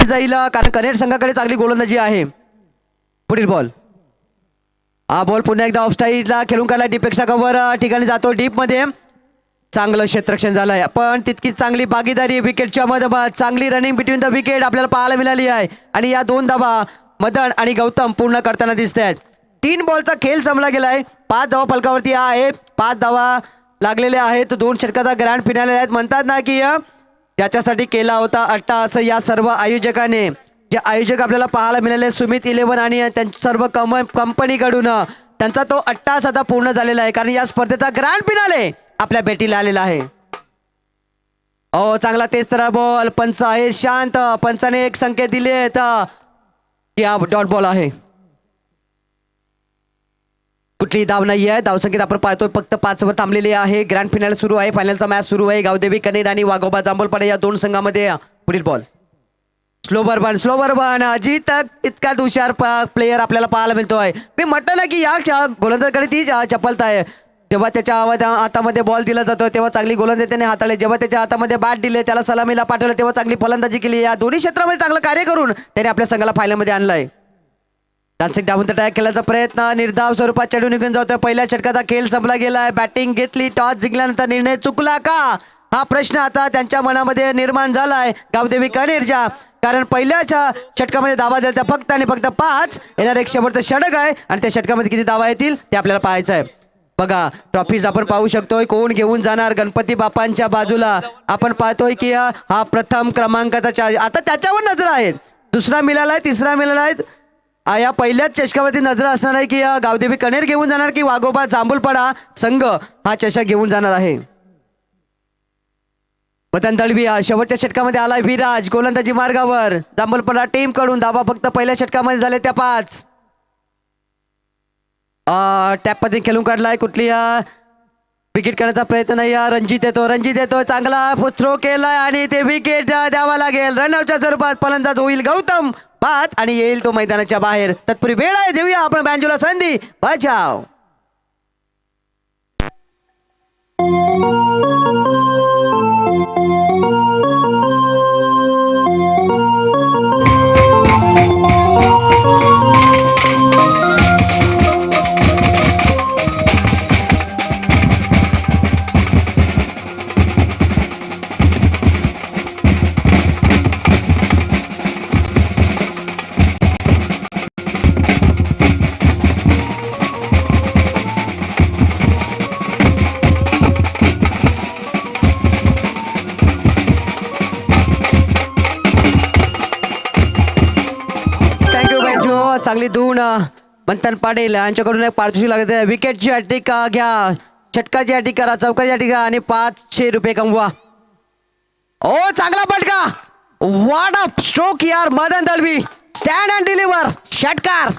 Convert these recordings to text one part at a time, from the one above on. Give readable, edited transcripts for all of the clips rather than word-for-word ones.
Point जाईल कारण कनेर संघाकडे चांगली गोलंदाजी आहे. पुढील बॉल, हा बॉल पुन्हा एकदा ऑफ साईडला खेळून काढला. डीपेक्षा कव्हर ठिकाणी जातो डीप मध्ये. चांगलं क्षेत्ररक्षण झालंय पण तितकीच चांगली भागीदारी विकेटच्या मध्ये. चांगली रनिंग बिटवीन द विकेट आपल्याला पाहायला मिळाली आहे आणि या 2 धावा मदन आणि गौतम पूर्ण करताना दिसत आहेत. 3 बॉलचा खेळ संपला गेलाय. 5 धावा फलकावरती आहे. 5 धावा लागलेल्या आहेत. 2 षटकाचा ग्रँड फिनाले आहेत. म्हणतात ना की ज्याच्यासाठी केला होता अट्टा असं या सर्व आयोजकाने, जे आयोजक आपल्याला पाहायला मिळाले सुमित 11 आणि त्यांच्या सर्व कंपनीकडून त्यांचा तो अट्टास आता पूर्ण झालेला आहे कारण या स्पर्धेचा ग्रँड फिनाले आपल्या भेटीला आलेला आहे. चांगला तेज तर बॉल. पंच आहे शांत. पंचाने एक संकेत दिले तर या डॉट बॉल आहे. कुठलीही धाव नाही आहे. धावसंख्येत आपण पाहतोय फक्त 5 वर थांबलेली आहे. ग्रँड फिनाले सुरू आहे. फायनलचा मॅच सुरू आहे. गावदेवी कनेर आणि वाघोबा जांभूळपाडा या 2 संघामध्ये. पुढील बॉल, स्लोवर बन. अजित इतका हुशार प्लेयर आपल्याला पाहायला मिळतोय. मी म्हटलं ना की या गोलंदाजाकडे ती चपलता आहे. जेव्हा त्याच्या हातामध्ये बॉल दिला जातो तेव्हा चांगली गोलंदाजी त्याने हाताळले. जेव्हा त्याच्या हातामध्ये बॅट दिले, त्याला सलामीला पाठवलं तेव्हा चांगली फलंदाजी केली. या दोन्ही क्षेत्रामध्ये चांगलं कार्य करून त्याने आपल्या संघाला फायनलमध्ये आणलंय. डान्सिंग डाऊन द ट्रॅक खेळायचा प्रयत्न निर्धाव स्वरूपात चढून निघून जातोय. पहिल्या षटकाचा खेळ संपला गेलाय. बॅटिंग घेतली, टॉस जिंकल्यानंतर निर्णय चुकला का हा प्रश्न आता त्यांच्या मनामध्ये निर्माण झालाय गावदेवी कनेरच्या. कारण पहिल्याच्या षटकामध्ये धावा झाल्या त्या फक्त आणि फक्त 5. येणार एक शेवटचं षटक आहे आणि त्या षटकामध्ये किती धावा येतील ते आपल्याला पाहायचं आहे. बघा ट्रॉफीज आपण पाहू शकतोय कोण घेऊन जाणार. गणपती बाप्पांच्या बाजूला आपण पाहतोय की हा प्रथम क्रमांकाचा आता त्याच्यावर नजर आहे. दुसरा मिळालाय, तिसरा मिळालाय. या पहिल्याच चषकावरती नजर असणार आहे की गावदेवी कनेर घेऊन जाणार की वाघोबा जांभूळपाडा संघ हा चषक घेऊन जाणार आहे. मदन दळवी शेवटच्या षटकामध्ये आलाय. विराज गोलंदाजी मार्गावर. जांभूळपाडा टीम कडून धावा फक्त पहिल्या षटकामध्ये झाले त्या 5. टॅप मध्ये खेळून काढलाय. कुठली विकेट करण्याचा प्रयत्न नाही. रणजित येतो चांगला थ्रो केलाय आणि ते विकेट द्यावा लागेल. रनआउटच्या स्वरूपात फलंदाज होईल गौतम बाद आणि येईल तो मैदानाच्या बाहेर. तत्पूर्वी वेळ आहे, देऊया आपण बँजूला संधी. बचाव. चांगली धून मंथन पाटील यांच्याकडून एक पारितोषिक लागत आहे. विकेटची हॅट्रिक घ्या, षटकाची हॅट्रिक करा, चौकाची हॅट्रिक घ्या आणि 500 रुपये कमवा. चांगला फटका. व्हॉट अ स्ट्रोक यार Madan Dalvi. Stand and deliver षटकार.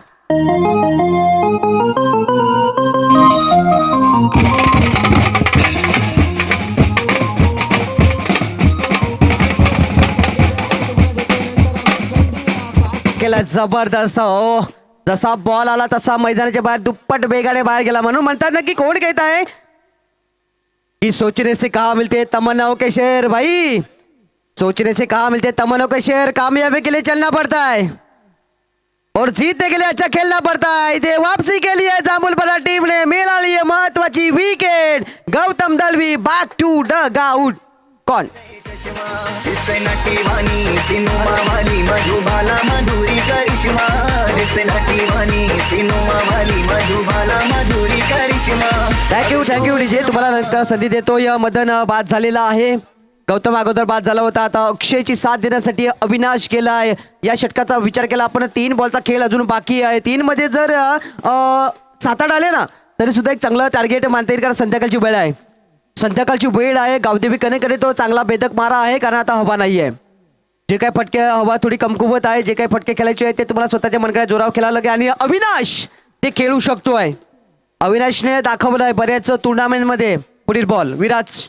केला जबरदस्त. जसा बॉल आला तसा मैदानाच्या बाहेर दुप्पट वेगाने बाहेर गेला. म्हणून म्हणतात ना की कोण कहता है कि सोचने से कहा मिलते तमन्नाओं के शेर. भाई सोचने से कहा मिलते तमन्नाओं के शेर. कामयाबी के लिए चलना पड़ता है और जीतने के लिए अच्छा खेलना पड़ता है. इथे वापसी के लिए जांभूळपाडा टीम ने मिळाली आहे महत्वाची wicket. Gautam Dalvi back to dugout. कौन थँक्यू डीजे. तुम्हाला संधी देतो. या मदन बाद झालेला आहे. गौतम अगोदर बाद झाला होता. आता अक्षयची साथ देण्यासाठी अविनाश केलाय. या षटकाचा विचार केला आपण. 3 बॉलचा खेळ अजून बाकी आहे. 3 मध्ये जर 7-8 आले ना तरी सुद्धा एक चांगलं टार्गेट मानता येईल कारण संध्याकाळची वेळ आहे. संध्याकाळची वेळ आहे. गावदेवी कनेकडे तो चांगला भेदक मारा आहे कारण आता हवा नाही आहे. जे काही फटके हवा थोडी कमकुवत आहे. जे काही फटके खेळायचे आहेत ते तुम्हाला स्वतःच्या मनगड्या जोरावर खेळायला लागेल आणि अविनाश ते खेळू शकतोय. अविनाशने दाखवलंय बऱ्याच टुर्नामेंटमध्ये. पुढील बॉल विराज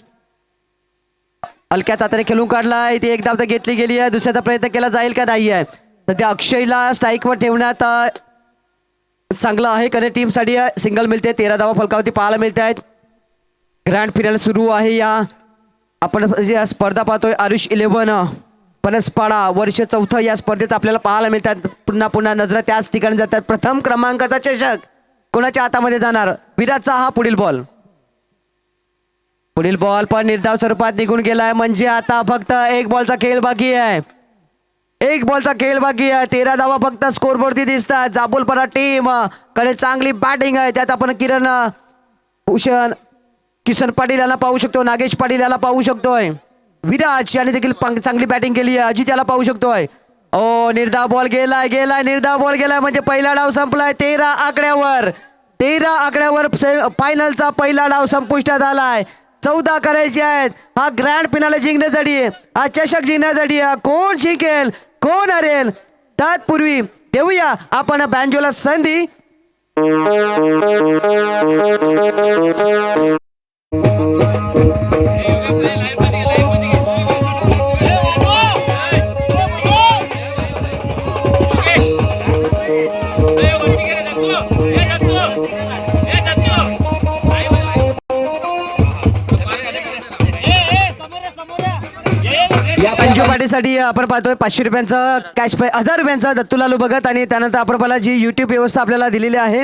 हलक्यात हाताने खेळून काढलाय. ती एकदा घेतली गेली आहे. दुसऱ्याचा प्रयत्न केला जाईल का नाही आहे. सध्या अक्षयला स्ट्राईकवर ठेवण्यात चांगलं आहे कारण टीमसाठी सिंगल मिळते. 13 धावा फलकावरती पाहायला मिळत आहेत. ग्रँड फिनाले सुरू आहे. या आपण स्पर्धा पाहतोय. आरुष 11 पनसपाडा वर्ष चौथं या स्पर्धेत आपल्याला पाहायला मिळतात. पुन्हा पुन्हा नजरा त्याच ठिकाणी जातात. प्रथम क्रमांकाचा चषक कोणाच्या हातामध्ये जाणार? विराटचा हा पुढील बॉल. पुढील बॉल पण निर्धाव स्वरूपात निघून गेलाय. म्हणजे आता फक्त एक बॉलचा खेळ बाकी आहे. एक बॉलचा खेळ बाकी आहे. 13 धावा फक्त स्कोरवरती दिसतात. जांभूलपरा टीम कडे चांगली बॅटिंग आहे. त्यात आपण किसन पाटील याला पाहू शकतो. नागेश पाटील याला पाहू शकतोय. विराज याने देखील चांगली बॅटिंग केली आहे. अजित याला पाहू शकतोय. ओ निर्धाव बॉल गेलाय निर्धाव बॉल गेलाय. म्हणजे पहिला डाव संपलाय 13 आकड्यावर. 13 आकड्यावर फायनलचा पहिला डाव संपुष्टात आलाय. 14 करायचे आहेत. हा ग्रँड फिनाले जिंकण्यासाठी, हा चषक जिंकण्यासाठी कोण जिंकेल कोण हरेल तत्पूर्वी देऊया आपण बँजोला संधी. या बँजो पार्टीसाठी आपण पाहतोय 500 रुपयांचा कॅश प्राइज, 1000 रुपयांचा दत्तूलालू भगत आणि त्यानंतर आपण पाहिला जी युट्यूब व्यवस्था आपल्याला दिलेली आहे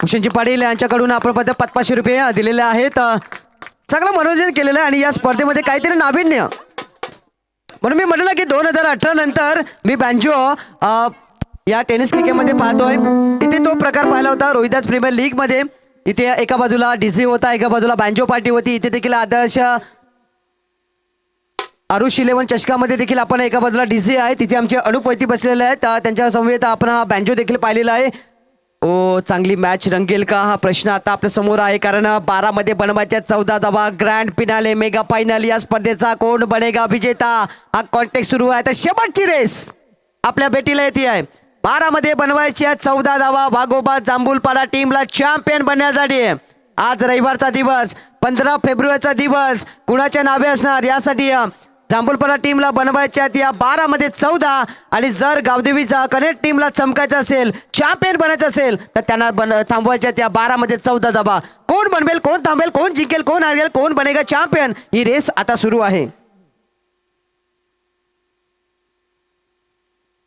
भूषणजी पाटील यांच्याकडून आपण पाहतो 500 रुपये दिलेले आहेत. चांगलं मनोरंजन केलेलं आहे आणि या स्पर्धेमध्ये काहीतरी नाविन्य म्हणून मी म्हटलं की 2018 नंतर मी बँजो या टेनिस क्रिकेटमध्ये पाहतोय. इथे तो प्रकार पाहिला होता रोहिदास प्रीमियर लीग मध्ये. इथे एका बाजूला डीजे होता, एका बाजूला बँजो पार्टी होती. इथे देखील आदर्श आरुष 11 चषकामध्ये देखील आपण एका बाजूला डीजे आहे. तिथे आमचे अनुपैती बसलेले आहेत. त्यांच्या समवेत आपण हा बँजो देखील पाहिलेला आहे. ओ चांगली मॅच रंगेल का हा प्रश्न आता आपल्या समोर आहे. कारण 12 मध्ये बनवायच्या 14 धावा ग्रँड फिनाले मेगा फायनल या स्पर्धेचा कोण बनेगा विजेता हा कॉन्टेक्ट सुरू आहे. तर शेवटची रेस आपल्या भेटीला येते आहे. 12 मध्ये बनवायच्या 14 धावा वाघोबा जांभूलपाडा टीमला चॅम्पियन बनण्यासाठी. आज रविवारचा दिवस 15 फेब्रुवारीचा दिवस कुणाच्या नावे असणार यासाठी जांभूलपाडा टीमला बनवायच्या या 12 मध्ये 14 आणि जर गावदेवीचा कनेक्ट टीमला चमकायचं असेल चॅम्पियन बनायचं असेल तर त्यांना थांबवायच्या त्या 12 मध्ये 14 धावा. कोण बनवेल कोण थांबेल कोण जिंकेल कोण हारेल कोण बनेगा चॅम्पियन ही रेस आता सुरू आहे.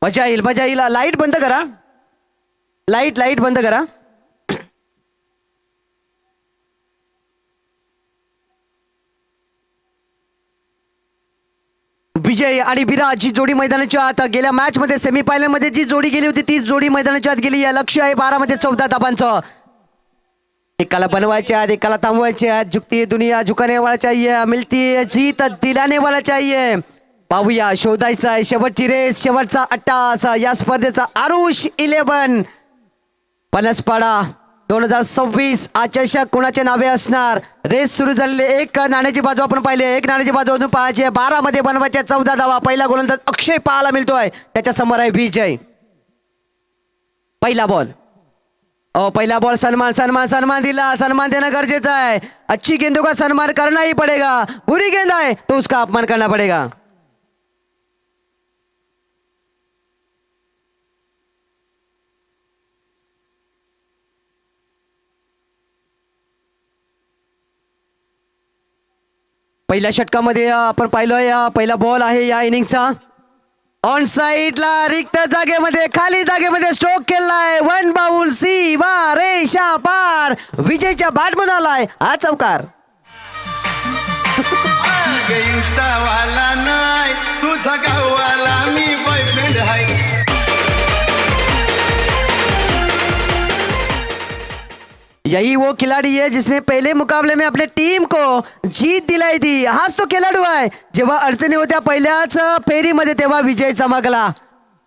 मजा येईल मजा येईल. लाईट बंद करा. लाईट बंद करा. विजय आणि विराज जी जोडी मैदानाच्या आत गेल्या मॅच मध्ये सेमीफायनल मध्ये जी जोडी गेली होती ती जोडी मैदानाच्या आत गेली. या लक्ष्य आहे 12 मध्ये 14 धाबांचं. एकाला बनवायचे आहेत एकाला थांबवायचे आहेत. झुकती दुनिया झुकाने वाला चाहिए, मिलती है जीत दिलाने वाला चाहिए. पाहूया शोधायचा आहे शेवटची रेस शेवटचा अट्टास या स्पर्धेचा आरुष 11 पनसपाडा 2026 हा चषक कोणाच्या नावे असणार. रेस सुरू झालेली. एक नाण्याची बाजू आपण पाहिली. एक नाण्याची बाजू अजून पाहायची. 12 मध्ये बनवायच्या 14 धावा. पहिला गोलंदाज अक्षय पाहायला मिळतोय. त्याच्या समोर आहे विजय. पहिला बॉल पहिला बॉल सन्मान दिला. सन्मान देणं गरजेचं आहे. अच्छी गेंदों का सन्मान करना ही पड़ेगा. बुरी गेंद आहे तो उसका अपमान करना पड़ेगा. पहिल्या षटकामध्ये आपण पाहिलोय पहिला बॉल आहे या इनिंगचा. ऑन साइडला रिक्त जागेमध्ये खाली जागेमध्ये स्ट्रोक केलाय. 1 बाउल सी वा रेषा पार. विजयच्या बॅटमन आलाय हा चौकार. वाला नाही तुझा गावाला मी बॉयफ्रेंड आहे. यही वो खिलाड़ी है जिसने पहले मुकाबले में अपने टीम को जीत दिलाई थी. हाच तो खेळाडू आहे. जेव्हा अडचणी होत्या पहिल्याच फेरीमध्ये तेव्हा विजय चमकला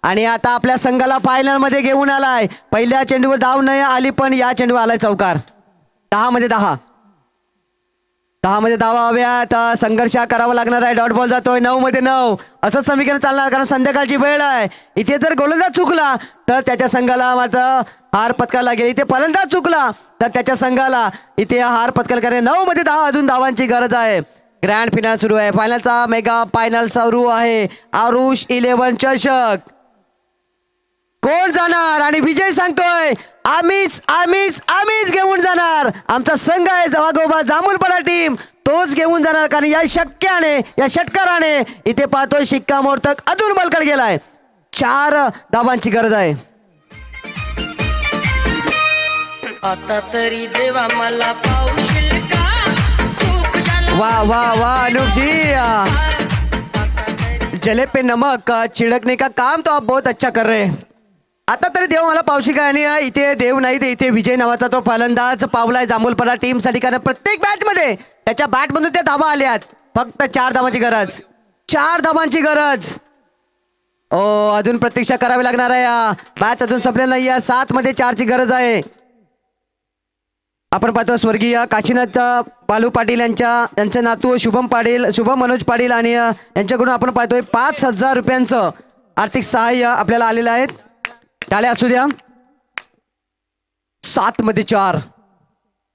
आणि आता आपल्या संघाला फायनल मध्ये घेऊन आलाय. पहिल्या चेंडूवर धाव नाही आली पण या चेंडूवर आलाय चौकार. 10 मध्ये 10 मध्ये धावा हव्यात. संघर्ष करावा लागणार आहे. डॉट बॉल जातोय 9 मध्ये 9 असं समीकरण चालणार कारण संध्याकाळची वेळ आहे. इथे जर गोलंदाज चुकला तर त्याच्या संघाला मात्र हार पत्करायला लागेल. इथे फलंदाज चुकला तर त्याच्या संघाला इथे हार पत्करायला करणे. 9 मध्ये 10 अजून धावांची गरज आहे. ग्रँड फिनाल सुरू आहे. फायनलचा मेगा फायनल सुरू आहे. आरुष 11 चषक कोण जाणार आणि विजय सांगतोय आम्हीच घेऊन जाणार. आमचा संघ आहे वाघोबा जांभूलपडा टीम तोच घेऊन जाणार. कारण या षटकाराने इथे पाहतोय शिक्कामोर्तब अजून बलकट गेलाय. 4 धावांची गरज आहे. आता तरी देवा मला पाऊशील का सुख झालं वाह वाह वाह अनूपजी, जले पे नमक छिड़कने का काम तो आप बहुत अच्छा कर रहे हैं. आता तरी देव मला पावशी का आणि इथे देव नाही ते इथे विजय नावाचा तो फलंदाज पावलाय जांभूलपडा टीम साठी. कारण प्रत्येक मॅच मध्ये त्याच्या बॅट मधून त्या धावा आल्यात. फक्त 4 धावांची गरज, 4 धावांची गरज. ओ अजून प्रतीक्षा करावी लागणार आहे. मॅच अजून संपलेला नाही आहे. 7 मध्ये 4 ची गरज आहे. आपण पाहतो स्वर्गीय काशीनाथ बालू पाटील यांचे नातू शुभम मनोज पाटील आणि यांच्याकडून आपण पाहतोय 5,000 रुपयांचं आर्थिक सहाय्य आपल्याला आलेलं आहे. टाळ्या असू द्या. 7 मध्ये 4.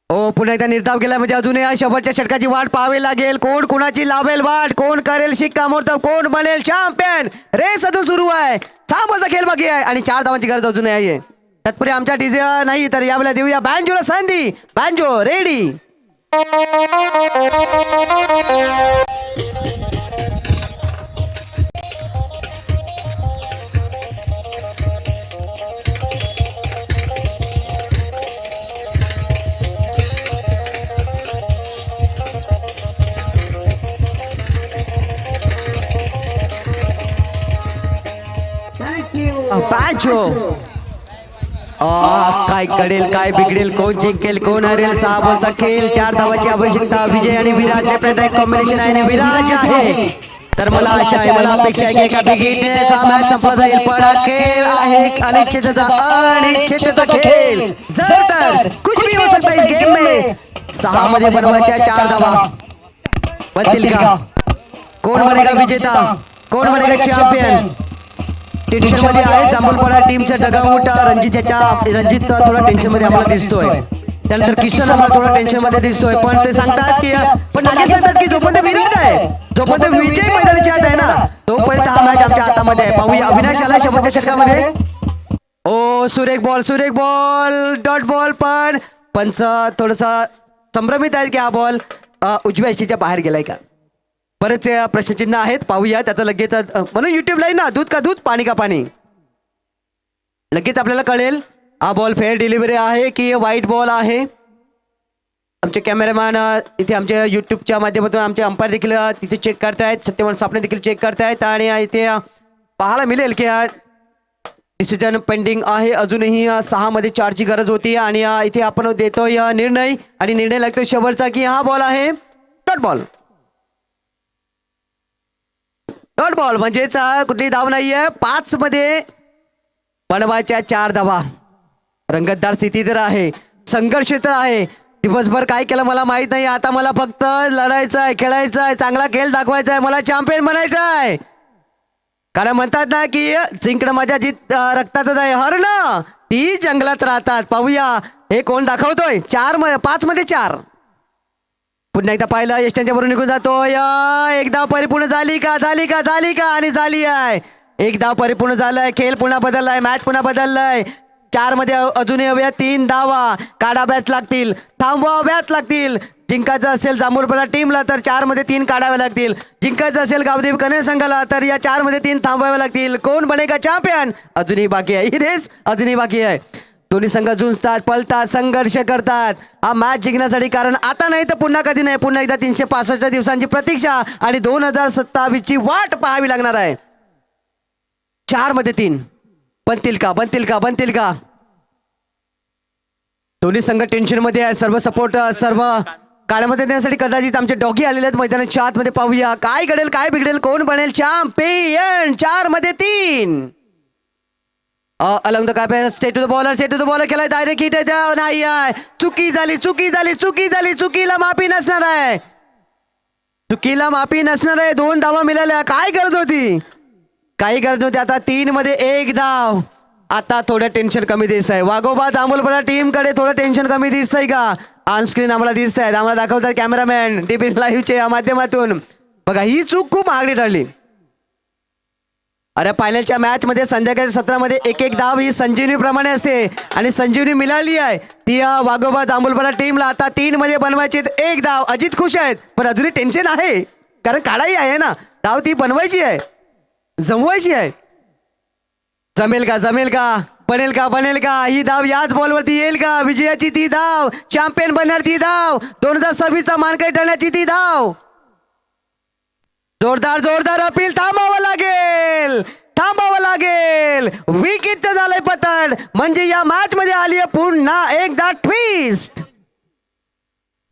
ओ पुन्हा एकदा निर्धाव केला म्हणजे अजून या शेवटच्या षटकाची वाट पाहावी लागेल. कोण कोणाची लावेल वाट, कोण करेल शिक्कामोर्तब, कोण बनेल चॅम्पियन. रेस अजून सुरू आहे. 6 बॉलचा खेळ बाकी आहे आणि 4 धावांची गरज अजून आहे. तत्पूर्वी आमच्या डीजे नाही तर यावेळेला देऊया बँजोला संधी. Banjo ready. बँजो काय करेल काय बिघडेल, कोण जिंकेल कोण हरेल. 6 बॉलचा खेळ, 4 धावाची आवश्यकता. विजय आणि Viraj left and right combination आहे. विराज आहे तर मला आशा आहे, मला अपेक्षा आहे की एका बिघडण्याचा मॅच संपला जाईल. पण हा खेळ आहे अनिश्चितता खेळ. जर तर कुछ भी हो सकता है इस गेम में. 6 मध्ये बनवायच्या 4 धावा बनतील का? कोण बनेगा विजेता, कोण बनेगा चॅम्पियन. टेन्शन मध्ये आहे जांभूलपडा टीमच्या डगाऊट. रणजित थोडा टेन्शन मध्ये आम्हाला दिसतोय. त्यानंतर किशन आम्हाला थोडा टेन्शन मध्ये दिसतोय. पण ते सांगतात की पण नागेश सांगतात की जोपर्यंत विराट आहे, जोपर्यंत विजय मैदानाची आत आहे ना तोपर्यंत हा मॅच आमच्या हातामध्ये आहे. पाहूया अविनाश आला शेवटच्या षटकामध्ये. ओ सुरेख बॉल डॉट बॉल. पण पंच थोडंसं संभ्रमित आहेत की हा बॉल उजव्या यष्टीच्या बाहेर गेलाय का. बरेच प्रश्नचिन्ह आहेत. पाहूया त्याचं लगेच. म्हणून युट्यूब लाईन ना दूध का दूध पाणी का पाणी. लगेच आपल्याला कळेल हा बॉल फेअर डिलिव्हरी आहे की वाईट बॉल आहे. आमचे कॅमेरामॅन इथे आमच्या युट्यूबच्या माध्यमातून आमचे अंपायर देखील तिथे चेक करतायत. सत्यवान सापणे देखील चेक करतायत आणि इथे पाहायला मिळेल की डिसिजन पेंडिंग आहे. अजूनही 6 मध्ये 4 ची गरज होती आणि इथे आपण देतोय निर्णय आणि निर्णय लागतोय शेवटचा की हा बॉल आहे डॉट बॉल. डॉट बॉल म्हणजेच कुठली धाव नाहीये. 5 मध्ये बनवायच्या 4 धावा. रंगतदार स्थिती तर आहे, संघर्ष तर आहे. दिवसभर काय केलं मला माहित नाही. आता मला फक्त लढायचं आहे, खेळायचं आहे, चांगला खेळ दाखवायचा आहे, मला चॅम्पियन बनायचं आहे. कारण म्हणतात ना की जिंकणं माझ्या रक्तातच आहे, हरणं ती जंगलात राहतात. पाहूया हे कोण दाखवतोय. 5 मध्ये 4. पुन्हा एकदा पाहिलं यष्टांच्या बरोबर निघून जातोय. एक धाव परिपूर्ण झाली का आणि झाली आहे. एक धाव परिपूर्ण झालाय. खेळ पुन्हा बदललाय, मॅच पुन्हा बदललाय. 4 मध्ये अजूनही हव्या 3 धावा काढाव्याच लागतील, थांबवाव्याच लागतील. जिंकायचं असेल जांभूलपडा टीमला तर 4 मध्ये 3 काढाव्या लागतील. जिंकायचं असेल गावदेवी कन्नड संघाला तर या 4 मध्ये 3 थांबवाव्या लागतील. कोण बनेगा चॅम्पियन अजूनही बाकी आहे. ही रेस अजूनही बाकी आहे. दोन्ही संघ झुंजतात, पळतात, संघर्ष करतात हा मॅच जिंकण्यासाठी. कारण आता नाही तर पुन्हा कधी नाही. पुन्हा एकदा 365 दिवसांची प्रतीक्षा आणि 2027 ची वाट पाहावी लागणार आहे. 4 मध्ये 3 बनतील का. दोन्ही संघ टेन्शन मध्ये आहेत. सर्व सपोर्ट सर्व काळामध्ये देण्यासाठी कदाचित आमचे डॉगी आलेले आहेत मैदानाच्या आतमध्ये. पाहूया काय घडेल, काय बिघडेल, कोण बनेल चॅम्पियन. 4 मध्ये 3. अलॉंग द काय स्टेट टू द बॉलर केलाय. डायरेक्ट हिट नाही आहे. चुकी झाली. चुकीला माफी नसणार आहे. 2 धावा मिळाल्या. काय गरज होती, काही गरज नव्हती. आता 3 मध्ये 1 धाव. आता थोडं टेन्शन कमी दिसत आहे. वाघोबा जांभूलपडा टीम कडे थोडं टेन्शन कमी दिसतंय का. ऑन स्क्रीन आम्हाला दिसत आहेत, आम्हाला दाखवतात कॅमेरामॅन टीव्ही लाईव्हच्या माध्यमातून. बघा ही चूक खूप महागडी ठरली. अरे फायनलच्या मॅच मध्ये संध्याकाळच्या सत्रामध्ये एक एक धाव ही संजीवनी प्रमाणे असते आणि संजीवनी मिळाली आहे ती या वाघोबा जांभूलपाडा टीमला. आता 3 मध्ये बनवायची एक धाव. अजित खुश आहेत पण अजूनही टेन्शन आहे कारण काढाही आहे ना, धाव ती बनवायची आहे, जमवायची आहे. जमेल का जमेल का, बनेल का बनेल का, ही धाव याच बॉलवरती येईल का, विजयाची ती धाव, चॅम्पियन बनणार ती धाव, 2026 मानकरी ठरण्याची ती धाव. जोरदार जोरदार अपील, थांबावं लागेल थांबावं लागेल. विकेटचं झालंय पतन, म्हणजे या मॅच मध्ये आली आहे पुन्हा एकदा ट्विस्ट.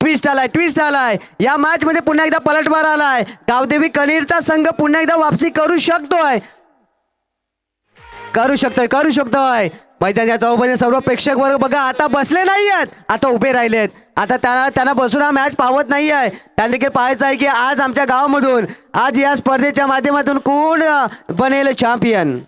ट्विस्ट आलाय या मॅच मध्ये पुन्हा एकदा पलटवार आलाय. गावदेवी कनेरचा संघ पुन्हा एकदा वापसी करू शकतोय. मैदानाच्या चौबाजूने सर्व प्रेक्षक वर्ग बघा आता बसले नाही आहेत, आता उभे राहिलेत. आता त्यांना बसून हा मॅच पावत नाही आहे. त्यांना देखील पाहायचं आहे की आज आमच्या गावामधून आज या स्पर्धेच्या माध्यमातून कोण बनेल चॅम्पियन.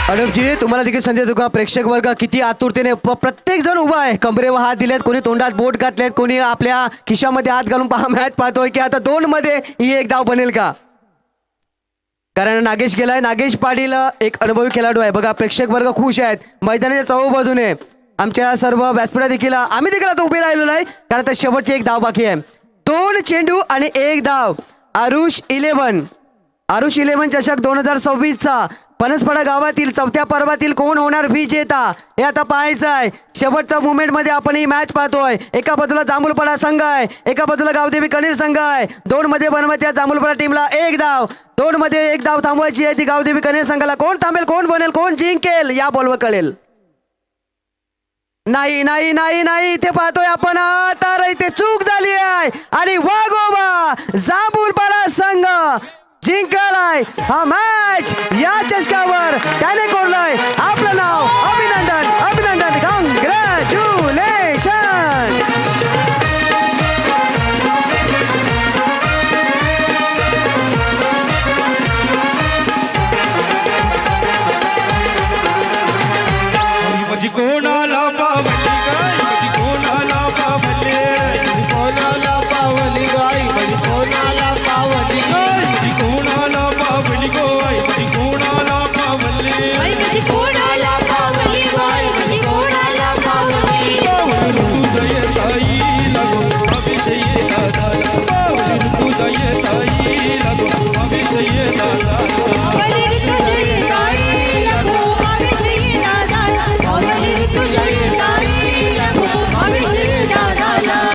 अनुपजी तुम्हाला देखील संधी देतो का, प्रेक्षक वर्ग किती आतुरतेने प्रत्येक जण उभा आहे, कमरेवर हात दिलेत, कोणी तोंडात बोट घातलेत, कोणी आपल्या खिशामध्ये हात घालून मॅच पाहतोय की आता 2 मध्ये ही एक धाव बनेल का. कारण नागेश गेलाय, नागेश पाटील एक अनुभवी खेळाडू आहे. बघा प्रेक्षक वर्ग खुश आहेत. मैदानाच्या चौबाजूने आमच्या सर्व व्यासपीठा देखील आम्ही देखील आता उभे राहिलेलो आहे कारण आता शेवटची एक धाव बाकी आहे. 2 चेंडू आणि 1 धाव. आरुष 11 चषक 2026चा पनसपाडा गावातील 4थ्या पर्वातील कोण होणार विजेता हे आता पाहायचं आहे. शेवटच्या मुवमेंट मध्ये आपण ही मॅच पाहतोय. एका बाजूला जांभूलपाडा संघ आहे, एका बाजूला गावदेवी कनेर संघ आहे. 2 मध्ये बनवायच्या जांभूलपाडा टीमला 1 धाव, 2 मध्ये 1 धाव थांबवायची आहे ती गावदेवी कनेर संघाला. कोण थांबेल, कोण बनेल, कोण जिंकेल या बॉलवर कळेल. नाही नाही नाही नाही इथे पाहतोय आपण आता इथे चूक झाली आहे आणि वाघोबा जांभूलपाडा संघ जिंकलाय हा मॅच. या चषकावर त्याने कोरलाय आपलं नाव. अभिनंदन अभिनंदन.